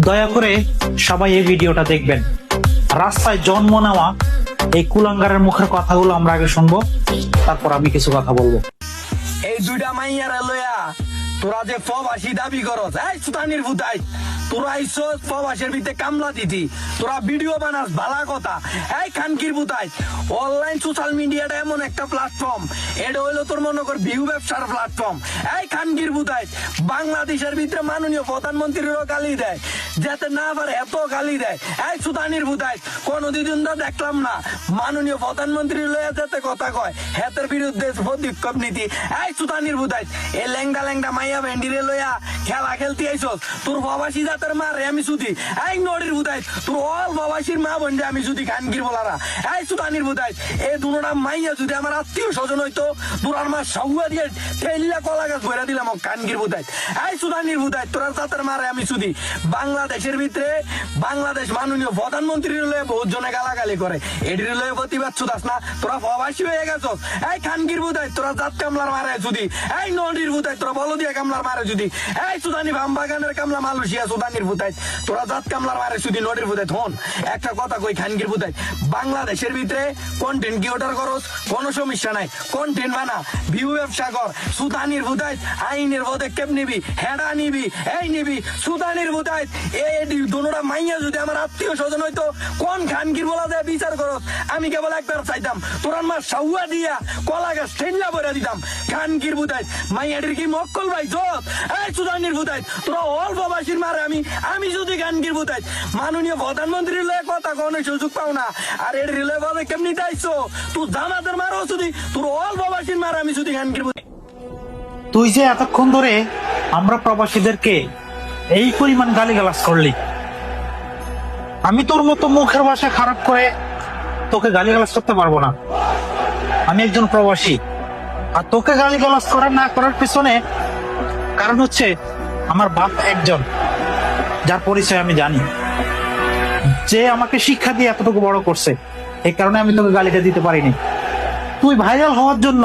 দয়া করে সবাই এই ভিডিওটা দেখবেন। রাস্তায় জন্ম নেওয়া এই কুলাঙ্গারের মুখের কথাগুলো আমরা আগে শুনবো, তারপর আমি কিছু কথা বলবো। এই দুইটা মাইয়ারা লইয়া তোরা যে প্রবাসী দাবি করস, এই সুতানির ভুতাই তোরা আইসস প্রবাসের ভিতরে কামলা দিতি, তোরা ভিডিও বানাস ভালা কথা। এই খানকির ভুতাই অনলাইন সোশ্যাল মিডিয়াটা এমন একটা প্ল্যাটফর্ম, এটা হইলো তোর মনে কর ভিউ ব্যবসার প্ল্যাটফর্ম। এই খানকির ভুতাই বাংলাদেশের ভিতরে মাননীয় প্রধানমন্ত্রীরও গালি দেয়, যাতে না পারে এত গালি দেয়। এই সুতানির ভুতাই কোনদিন তো দেখলাম না মাননীয় প্রধানমন্ত্রী লইয়া যাতে কথা কয় হেতের বিরুদ্ধে পদক্ষেপ নীতি। এই সুতানির ভুতাই এই ল্যাংডা ল্যাংডা মাইয়া ভেন্ডিরে লইয়া খেলা খেলতে আইসস, তোর প্রবাসী জাতের মারে আমি সুদি। এই নড়ির ভুতাই তোর অল প্রবাসীর মা বন্ধে আমি সুদি খানকির বলারা। এই সুতানির ভুতাই এই দুটা মাইয়া যদি আমার আত্মীয় স্বজন হইতো তোর মা সাহুয়া দিয়ে ঠেলিয়া কলা গাছ ভরা দিলাম খানকির ভুতাই। এই সুতানির ভুতাই তোরা জাতের মারে আমি সুদি। বাংলাদেশের ভিতরে বাংলাদেশ মাননীয় প্রধানমন্ত্রীর লয়ে বহুত জনে গালাগালি করে, এটির লয়ে প্রতিবাদ ছুদাস না, তোরা প্রবাসী হয়ে গেছস। এই খানকির ভুতাই তোরা জাত কামলার মারে যদি, এই নদীর ভুতাই তোরা বলো দিয়ে কামলার মারে যদি, এই সুদানি বামবাগানের কামলা মালয়েশিয়া সুদানির ভুতাই তোরা জাত কামলার মারে যদি নদীর ভুতাই। হন একটা কথা কই খানকির ভুতাই, বাংলাদেশের ভিতরে কন্টেন্ট কি অর্ডার করস কোনো সমস্যা নাই, কন্টেন্ট বানা, ভিউ ব্যবসা কর। সুদানির ভুতাই আইনের পদক্ষেপ নিবি, হেডা নিবি, এই নিবি। সুদানির ভুতাই এই দুটা মাইয়া যদি আমার আত্মীয় স্বজন হইতো কোন খানকির বলা যায় বিচার করস, আমি কেবল একবার চাইতাম তোরার মা সাউয়া দিয়া কলা গাছ ঠেল্লা ভরে দিতাম। খানকির ভুতাই মাইয়াটির কি মক্কল ভাই জত। এই সুদানির ভুতাই তোরা অল প্রবাসীর মারে আমি যদি খানকির ভুতাই মাননীয় প্রধানমন্ত্রীর লয়ে কথা কোনো সুযোগ পাও না, আর এর রিলে বলে কেমনি চাইছো তুই জামাতের মারো যদি, তোর অল প্রবাসীর মারে আমি যদি খানকির ভুতাই। তুই যে এতক্ষণ ধরে আমরা প্রবাসীদেরকে এই পরিমাণ গালিগালাজ করলি, আমি তোর মতো মুখের ভাষা খারাপ করে তোকে গালিগালাজ করতে পারবো না। আমি একজন প্রবাসী, আর তোকে গালিগালাজ করার না করার পিছনে কারণ হচ্ছে আমার বাপ একজন, যার পরিচয় আমি জানি, যে আমাকে শিক্ষা দিয়ে এতটুকু বড় করছে, এই কারণে আমি তোকে গালিটা দিতে পারিনি। তুই ভাইরাল হওয়ার জন্য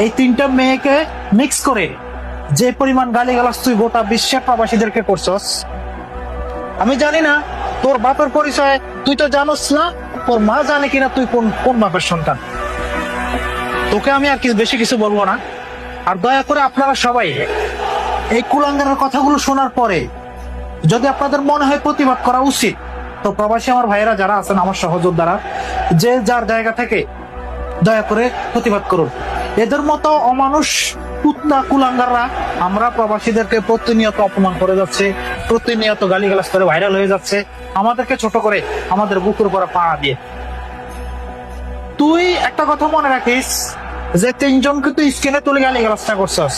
এই তিনটা মেয়েকে মিক্স করে যে পরিমাণ গালিগালাজ তুই গোটা বিশ্বের প্রবাসীদেরকে করছস, আমি জানি না তোর বাপের পরিচয় তুই তো জানোস না, তোর মা জানে কিনা তুই কোন কোন বাপের সন্তান। তোকে আমি আর বেশি কিছু বলবো না। আর দয়া করে আপনারা সবাই এই কুলাঙ্গারের কথাগুলো শোনার পরে যদি আপনাদের মনে হয় প্রতিবাদ করা উচিত, তো প্রবাসী আমার ভাইয়েরা যারা আছেন, আমার সহযোদ্ধারা, যে যার জায়গা থেকে দয়া করে প্রতিবাদ করুন। এদের মতো অমানুষ কুত্তা কুলাঙ্গাররা আমরা প্রবাসীদেরকে প্রতিনিয়ত অপমান করে যাচ্ছে, প্রতিনিয়ত গালিগালাজ করে ভাইরাল হয়ে যাচ্ছে, আমাদেরকে ছোট করে আমাদের বুকের উপরে পাড়া দিয়ে। তুই একটা কথা মনে রাখিস যে তিনজনকে তুই স্ক্রিনে তুলে গালিগালাজটা করছস,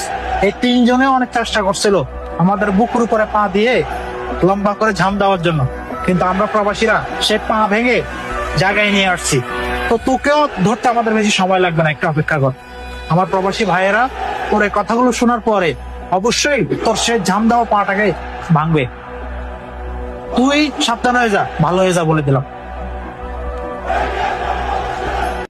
এই তিনজনে অনেক চেষ্টা করছিল আমাদের বুকের উপরে পা দিয়ে লম্বা করে ঝাম দেওয়ার জন্য, কিন্তু আমরা প্রবাসীরা সে পা ভেঙে জায়গায় নিয়ে আসছি। তো তোকেও ধরতে আমাদের বেশি সময় লাগবে না, একটু অপেক্ষা কর। আমার প্রবাসী ভাইয়েরা তোর এই কথাগুলো শোনার পরে অবশ্যই তোর সে ঝাম দেওয়া পাটাকে ভাঙবে। তুই সাবধান হয়ে যা, ভালো হয়ে যা বলে দিলাম।